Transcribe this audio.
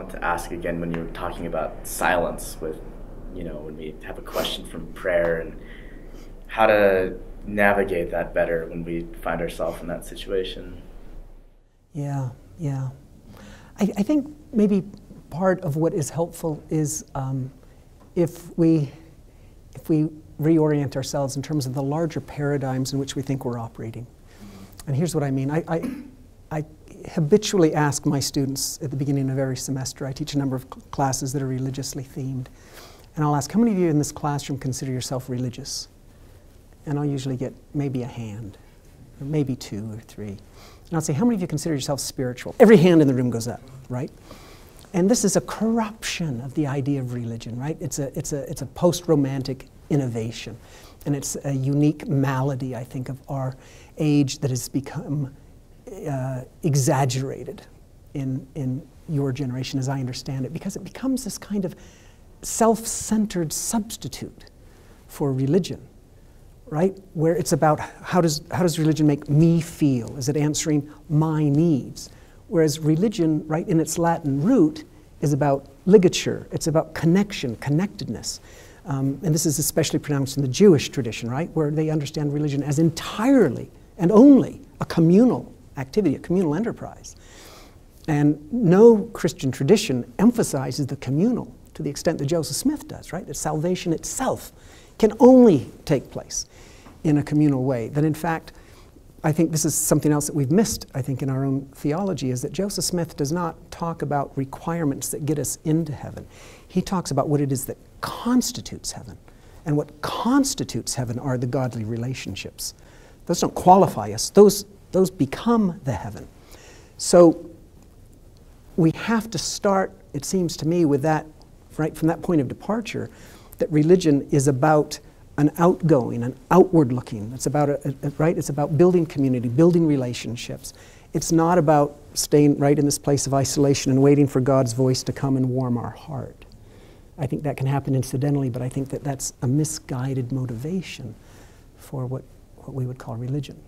wanted to ask again when you were talking about silence with, when we have a question from prayer and how to navigate that better when we find ourselves in that situation. Yeah. I think maybe part of what is helpful is if we reorient ourselves in terms of the larger paradigms in which we think we're operating. And here's what I mean. I habitually ask my students at the beginning of every semester, I teach a number of classes that are religiously themed, and I'll ask, how many of you in this classroom consider yourself religious? And I'll usually get maybe a hand, or maybe 2 or 3. And I'll say, how many of you consider yourself spiritual? Every hand in the room goes up, right? And this is a corruption of the idea of religion, right? It's a post-romantic innovation. And it's a unique malady, I think, of our age that has become exaggerated in your generation, as I understand it, because it becomes this kind of self-centered substitute for religion, right? Where it's about how does religion make me feel? Is it answering my needs? Whereas religion, right, in its Latin root, is about ligature. It's about connection, connectedness. And this is especially pronounced in the Jewish tradition, right, where they understand religion as entirely and only a communal activity, a communal enterprise. And no Christian tradition emphasizes the communal to the extent that Joseph Smith does, right? That salvation itself can only take place in a communal way. That in fact, I think this is something else that we've missed, I think, in our own theology, is that Joseph Smith does not talk about requirements that get us into heaven. He talks about what it is that constitutes heaven. And what constitutes heaven are the godly relationships. Those don't qualify us. Those become the heaven. So we have to start, it seems to me, with that, right from that point of departure, that religion is about an outgoing, an outward looking. It's about right. It's about building community, building relationships. It's not about staying right in this place of isolation and waiting for God's voice to come and warm our heart. I think that can happen incidentally, but I think that that's a misguided motivation for what we would call religion.